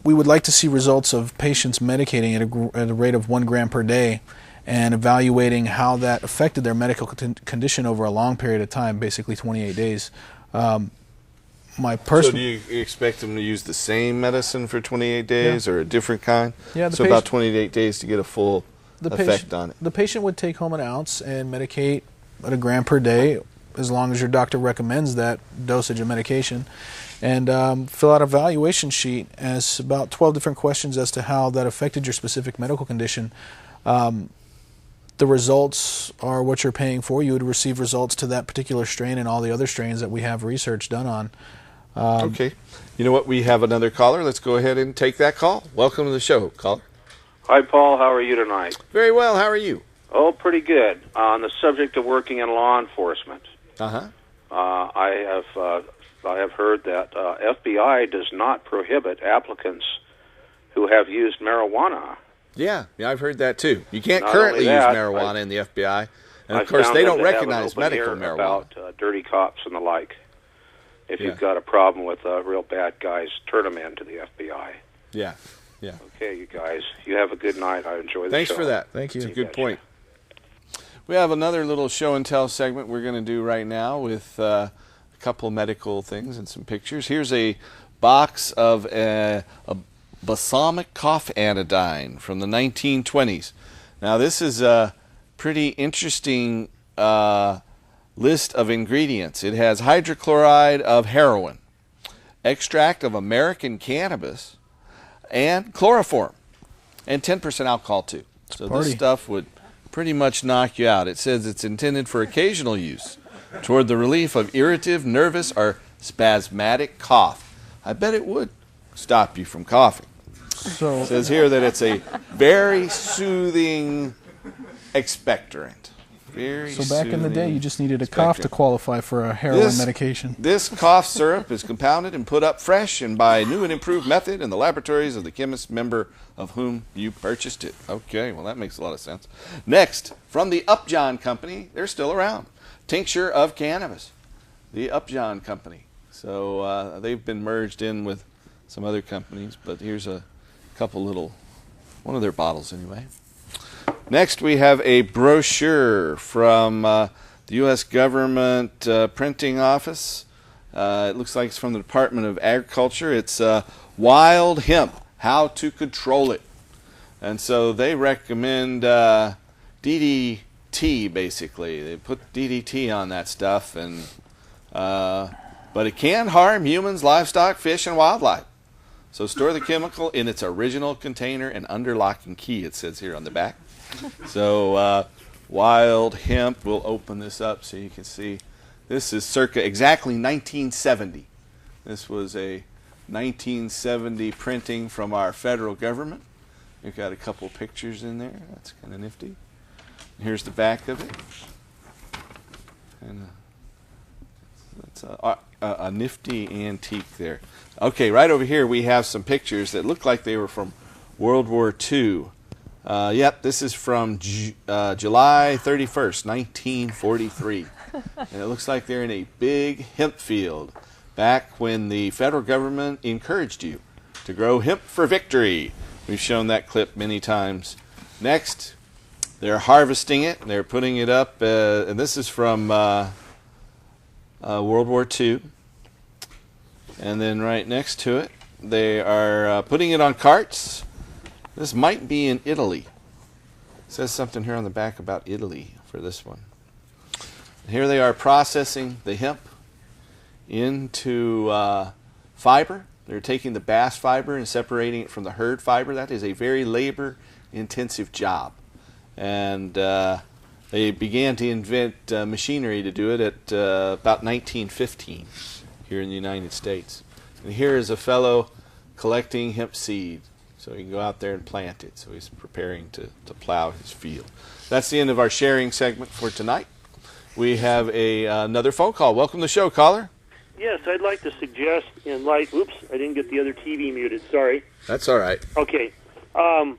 We would like to see results of patients medicating at a rate of 1 gram per day and evaluating how that affected their medical condition over a long period of time, basically 28 days. So do you expect them to use the same medicine for 28 days or a different kind? Yeah, so about 28 days to get a full effect on it. The patient would take home an ounce and medicate at 1 gram per day as long as your doctor recommends that dosage of medication, and fill out an evaluation sheet as about 12 different questions as to how that affected your specific medical condition. the results are what you're paying for. You would receive results to that particular strain and all the other strains that we have research done on. Okay. You know what? We have another caller. Let's go ahead and take that call. Welcome to the show, caller. Hi, Paul. How are you tonight? Very well. How are you? Oh, pretty good. On the subject of working in law enforcement, Uh-huh. I have heard that FBI does not prohibit applicants who have used marijuana. Yeah, I've heard that too. You can't Not currently only use that, marijuana in the FBI, and I of course found they them don't to have an recognize open medical ear marijuana. about dirty cops and the like. If Yeah. you've got a problem with real bad guys, turn them in to the FBI. Yeah, yeah. Okay, you guys. You have a good night. I enjoy the Thanks show. for that. Thank you. It's a good point. We have another little show and tell segment we're going to do right now with a couple of medical things and some pictures. Here's a box of a balsamic cough anodyne from the 1920s. Now this is a pretty interesting list of ingredients. It has hydrochloride of heroin, extract of American cannabis, and chloroform, and 10% alcohol too. So this stuff would pretty much knock you out. It says it's intended for occasional use toward the relief of irritable, nervous, or spasmodic cough. I bet it would stop you from coughing. So It says here that it's a very soothing expectorant. So back in the day, you just needed a cough to qualify for a heroin medication. This cough syrup is compounded and put up fresh and by a new and improved method in the laboratories of the chemist member of whom you purchased it. Okay, well that makes a lot of sense. Next, from the Upjohn Company, they're still around. Tincture of cannabis. The Upjohn Company. So they've been merged in with some other companies, but here's a couple little, one of their bottles anyway. Next, we have a brochure from the U.S. Government Printing Office. It looks like it's from the Department of Agriculture. It's wild hemp, how to control it. And so they recommend DDT, basically. They put DDT on that stuff, and but it can harm humans, livestock, fish, and wildlife. So store the chemical in its original container and under lock and key, it says here on the back. So wild hemp, we'll open this up so you can see. This is circa exactly 1970. This was a 1970 printing from our federal government. We've got a couple pictures in there. That's kind of nifty. Here's the back of it. And that's a nifty antique there. Okay, right over here we have some pictures that look like they were from World War II. Yep, this is from July 31st, 1943. And it looks like they're in a big hemp field back when the federal government encouraged you to grow hemp for victory. We've shown that clip many times. Next, they're harvesting it. They're putting it up, and this is from World War II. And then right next to it, they are putting it on carts. This might be in Italy. It says something here on the back about Italy for this one. Here they are processing the hemp into fiber. They're taking the bast fiber and separating it from the hurd fiber. That is a very labor-intensive job. And they began to invent machinery to do it at about 1915 here in the United States. And here is a fellow collecting hemp seed, so he can go out there and plant it. So he's preparing to plow his field. That's the end of our sharing segment for tonight. We have another phone call. Welcome to the show, caller. Yes, I'd like to suggest in light... Oops, I didn't get the other TV muted. Sorry. That's all right. Okay. Now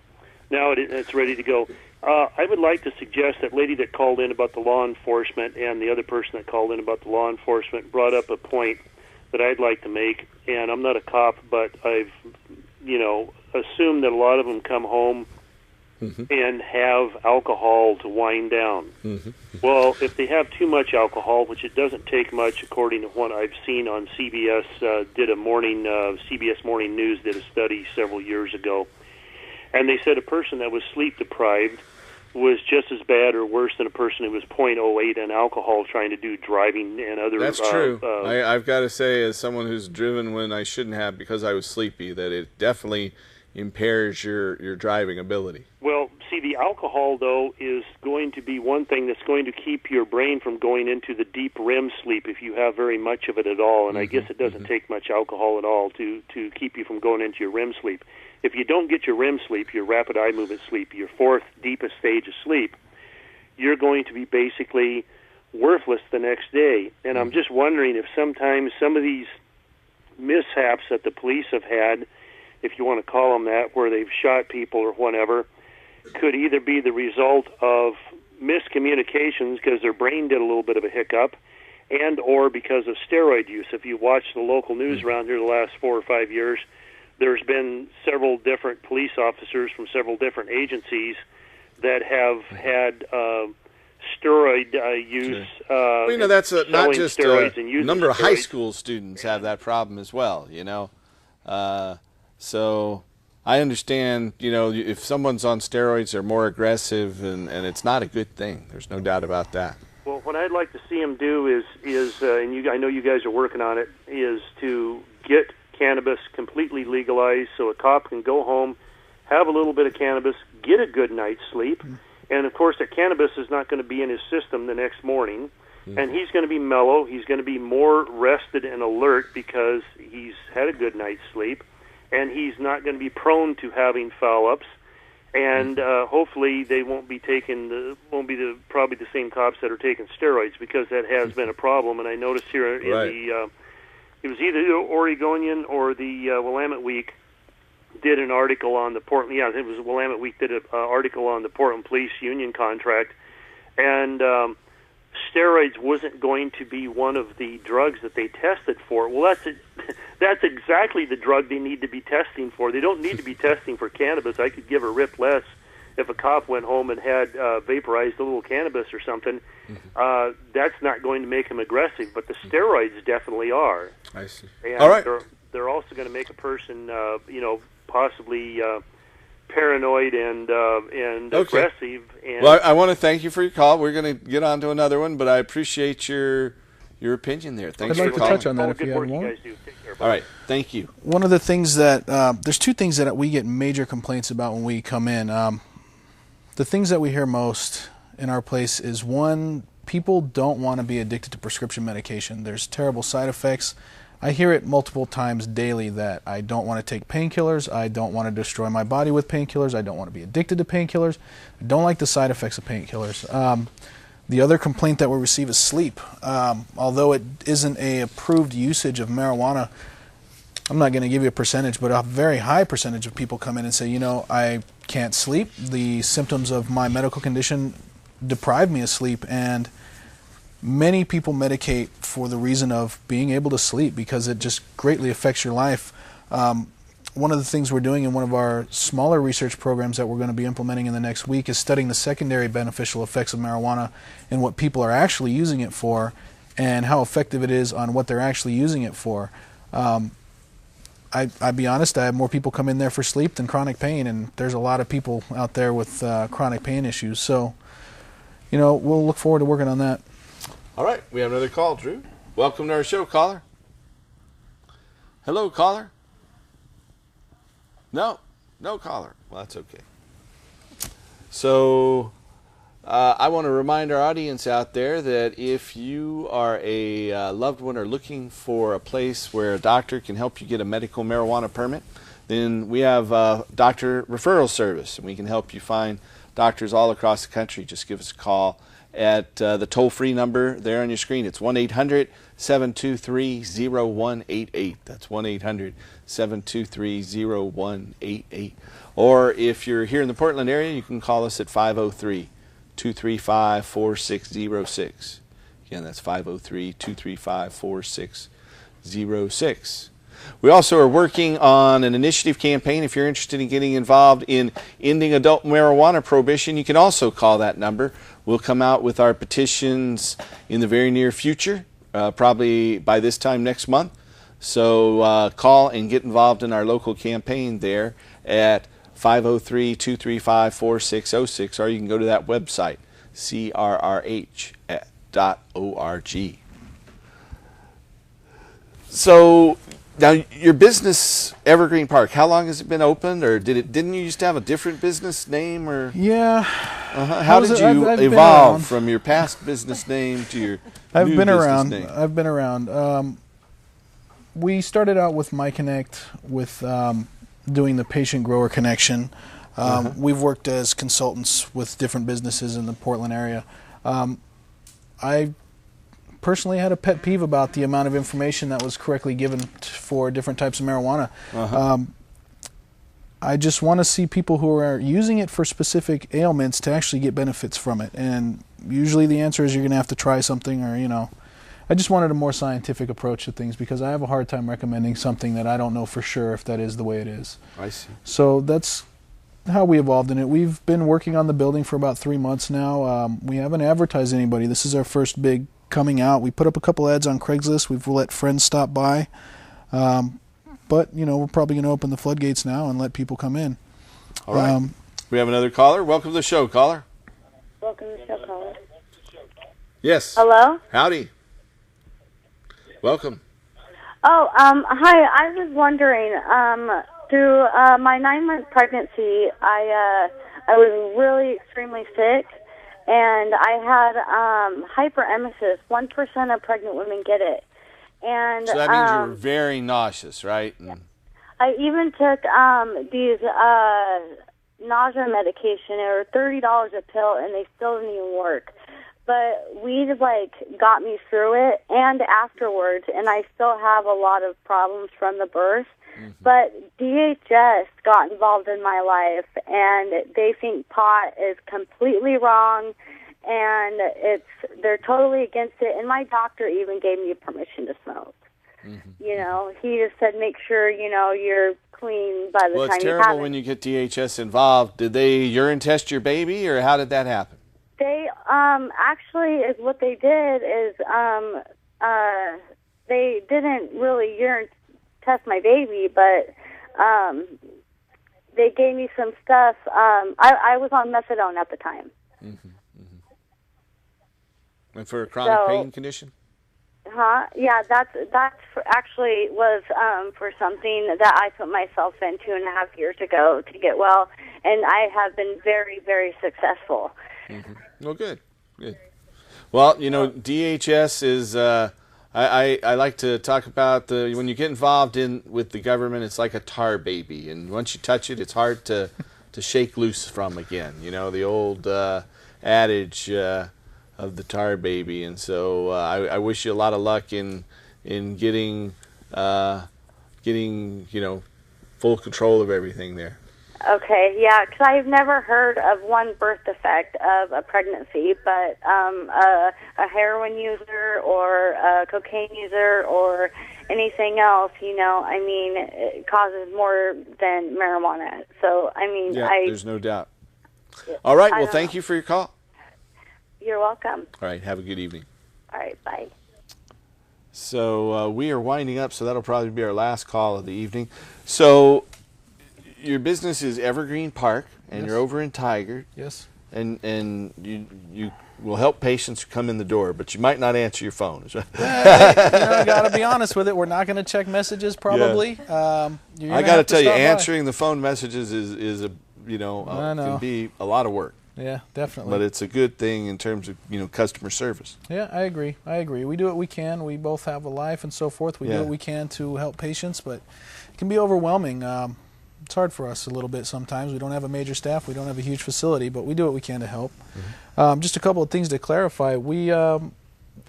it's ready to go. I would like to suggest that lady that called in about the law enforcement and the other person that called in about the law enforcement brought up a point that I'd like to make. And I'm not a cop, but I've, assumed that a lot of them come home and have alcohol to wind down. Well, if they have too much alcohol, which it doesn't take much, according to what I've seen on CBS, CBS Morning News did a study several years ago, and they said a person that was sleep deprived was just as bad or worse than a person who was .08 in alcohol trying to do driving and other... That's true. I've got to say, as someone who's driven when I shouldn't have because I was sleepy, that it definitely impairs your driving ability. Well, see, the alcohol, though, is going to be one thing that's going to keep your brain from going into the deep REM sleep if you have very much of it at all. And I guess it doesn't take much alcohol at all to keep you from going into your REM sleep. If you don't get your REM sleep, your rapid eye movement sleep, your fourth deepest stage of sleep, you're going to be basically worthless the next day. And I'm just wondering if sometimes some of these mishaps that the police have had, if you want to call them that, where they've shot people or whatever, could either be the result of miscommunications because their brain did a little bit of a hiccup, and or because of steroid use. If you watch the local news around here the last 4 or 5 years, there's been several different police officers from several different agencies that have had steroid use. Well, you know, that's not just steroids a and number of high steroids. school students have that problem as well, you know. So I understand, you know, if someone's on steroids, they're more aggressive, and it's not a good thing. There's no doubt about that. Well, what I'd like to see them do is and I know you guys are working on it, is to get cannabis completely legalized so a cop can go home, have a little bit of cannabis, get a good night's sleep, and of course that cannabis is not going to be in his system the next morning, and he's going to be mellow, he's going to be more rested and alert because he's had a good night's sleep, and he's not going to be prone to having foul-ups, and hopefully they won't be probably the same cops that are taking steroids, because that has been a problem. And I noticed here in the it was either the Oregonian or the Willamette Week did an article on the Portland. Yeah, it was Willamette Week did an article on the Portland Police Union contract, and steroids wasn't going to be one of the drugs that they tested for. Well, that's exactly the drug they need to be testing for. They don't need to be testing for cannabis. I could give a rip less if a cop went home and had vaporized a little cannabis or something. That's not going to make him aggressive, but the steroids definitely are. I see. And all right. They're also going to make a person, possibly paranoid and aggressive. And well, I want to thank you for your call. We're going to get on to another one, but I appreciate your opinion there. Thanks I'd for like to calling. touch on that if you have more. All right, thank you. One of the things that there's two things that we get major complaints about when we come in. The things that we hear most in our place is, one, people don't want to be addicted to prescription medication. There's terrible side effects. I hear it multiple times daily that I don't want to take painkillers, I don't want to destroy my body with painkillers, I don't want to be addicted to painkillers, I don't like the side effects of painkillers. The other complaint that we receive is sleep. Although it isn't a approved usage of marijuana, I'm not going to give you a percentage, but a very high percentage of people come in and say, you know, I can't sleep, the symptoms of my medical condition deprive me of sleep, and many people medicate for the reason of being able to sleep because it just greatly affects your life. One of the things we're doing in one of our smaller research programs that we're going to be implementing in the next week is studying the secondary beneficial effects of marijuana and what people are actually using it for and how effective it is on what they're actually using it for. I'd be honest, I have more people come in there for sleep than chronic pain, and there's a lot of people out there with chronic pain issues. So, you know, we'll look forward to working on that. All right, we have another call, Drew. Welcome to our show, caller. Hello, caller. No caller. Well, that's okay. So I want to remind our audience out there that if you are a loved one or looking for a place where a doctor can help you get a medical marijuana permit, then we have a doctor referral service, and we can help you find doctors all across the country. Just give us a call at the toll-free number there on your screen. It's 1-800-723-0188. That's 1-800-723-0188. Or if you're here in the Portland area, you can call us at 503-235-4606. Again, that's 503-235-4606. We also are working on an initiative campaign. If you're interested in getting involved in ending adult marijuana prohibition, you can also call that number. We'll come out with our petitions in the very near future, probably by this time next month. So call and get involved in our local campaign there at 503-235-4606, or you can go to that website, crrh.org. So Now, your business, Evergreen Park, how long has it been open, or didn't you used to have a different business name, or? Yeah. How did you I've evolve from your past business name to your new business name? I've been around. We started out with MyConnect, with doing the patient-grower connection. We've worked as consultants with different businesses in the Portland area. I personally had a pet peeve about the amount of information that was correctly given for different types of marijuana. I just want to see people who are using it for specific ailments to actually get benefits from it. And usually the answer is you're going to have to try something, or, you know, I just wanted a more scientific approach to things, because I have a hard time recommending something that I don't know for sure if that is the way it is. I see. So that's how we evolved in it. We've been working on the building for about 3 months now. We haven't advertised anybody. This is our first big coming out. We put up a couple ads on Craigslist. We've let friends stop by. But, you know, we're probably going to open the floodgates now and let people come in. All right. We have another caller. Welcome to the show, caller. Welcome to the show, caller. Yes. Hello? Howdy. Welcome. Oh, hi. I was wondering, through my 9-month pregnancy, I was really extremely sick, and I had hyperemesis. 1% of pregnant women get it. And so that means you were very nauseous, right? And I even took these nausea medication. They were $30 a pill, and they still didn't even work. But weed, like, got me through it and afterwards, and I still have a lot of problems from the birth. But DHS got involved in my life, and they think pot is completely wrong, and they're totally against it. And my doctor even gave me permission to smoke. You know, he just said, make sure, you know, you're clean by the time you have it. Well, it's terrible when you get DHS involved. Did they urine test your baby, or how did that happen? They actually is what they did is they didn't really urine test my baby, but they gave me some stuff. I was on methadone at the time. And for a chronic pain condition? Yeah, that's actually was for something that I put myself in 2.5 years ago to get well, and I have been very, very successful. Well, good. Well, you know, DHS is. I like to talk about when you get involved with the government, it's like a tar baby, and once you touch it, it's hard to shake loose from again. You know, the old adage of the tar baby, and so I wish you a lot of luck in getting you know, full control of everything there. Okay, yeah, because I've never heard of one birth defect of a pregnancy, but a heroin user or a cocaine user or anything else, you know, I mean, it causes more than marijuana. So, I mean, yeah, there's no doubt. All right, well, thank you for your call. You're welcome. All right, have a good evening. All right, bye. So we are winding up, so that'll probably be our last call of the evening. So your business is Evergreen Park, and you're over in Tigard. Yes. And you will help patients who come in the door, but you might not answer your phone. You know, I got to be honest with it. We're not going to check messages probably. Yeah. I got to tell you, answering the phone messages is a can be a lot of work. Yeah, definitely. But it's a good thing in terms of, you know, customer service. Yeah, I agree. We do what we can. We both have a life and so forth. We do what we can to help patients, but it can be overwhelming. It's hard for us a little bit sometimes. We don't have a major staff. We don't have a huge facility, but we do what we can to help. Just a couple of things to clarify. We all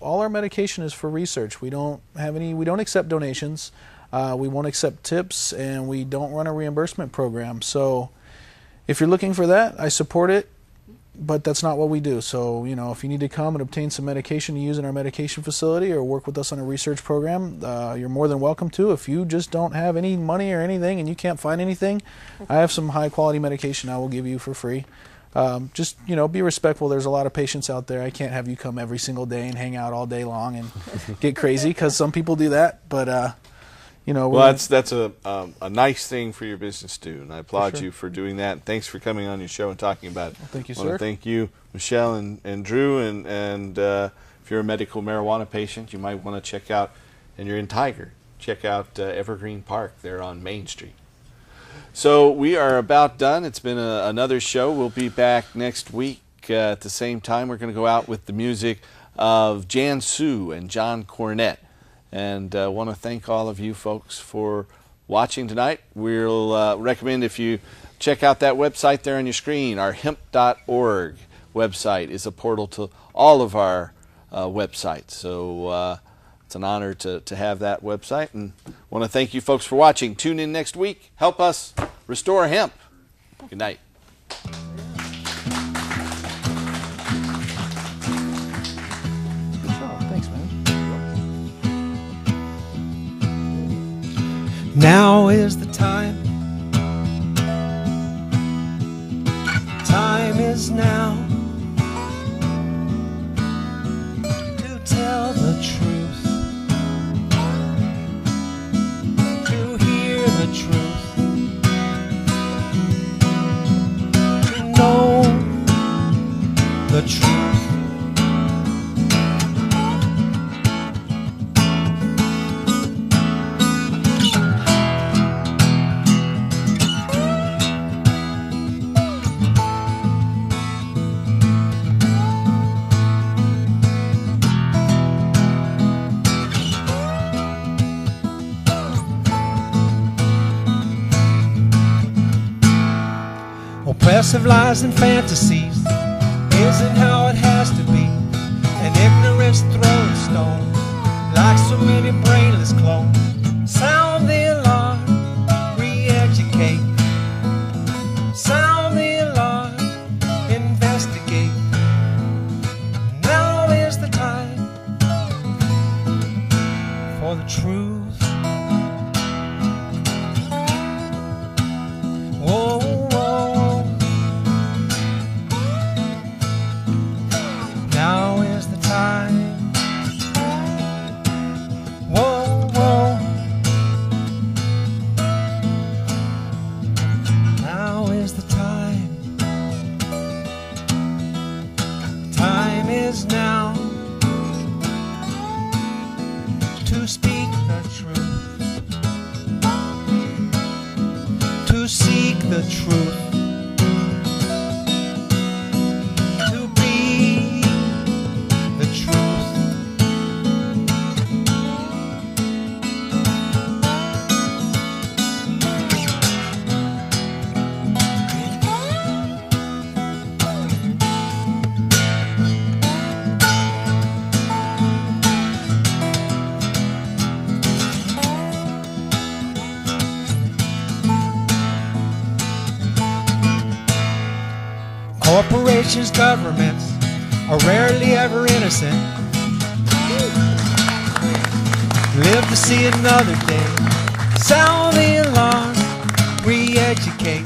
our medication is for research. We don't accept donations. We won't accept tips, and we don't run a reimbursement program. So if you're looking for that, I support it. But that's not what we do. So, you know, if you need to come and obtain some medication to use in our medication facility or work with us on a research program, you're more than welcome to. If you just don't have any money or anything and you can't find anything, I have some high-quality medication I will give you for free. Just, you know, be respectful. There's a lot of patients out there. I can't have you come every single day and hang out all day long and get crazy, because some people do that. But, you know, well, that's a nice thing for your business to do, and I applaud you for doing that. And thanks for coming on your show and talking about it. Well, thank you, I want sir. to thank you, Michelle and Drew, and if you're a medical marijuana patient, you might want to check out, and you're in Tigard, check out Evergreen Park there on Main Street. So we are about done. It's been another show. We'll be back next week at the same time. We're going to go out with the music of Jan Sue and John Cornette. And I want to thank all of you folks for watching tonight. We'll recommend if you check out that website there on your screen. Our hemp.org website is a portal to all of our websites. So it's an honor to have that website. And I want to thank you folks for watching. Tune in next week. Help us restore hemp. Good night. Now is the time. Time is now to tell the truth, to hear the truth, to know the truth. Oppressive lies and fantasies isn't how it has to be. And ignorance throws stone like so many brainless clones. Sound the alarm, re-educate. Sound the alarm, investigate. Now is the time for the truth. The truth, to be the truth. Corporations, governments are rarely ever innocent. Live to see another day. Sound the alarm, re-educate.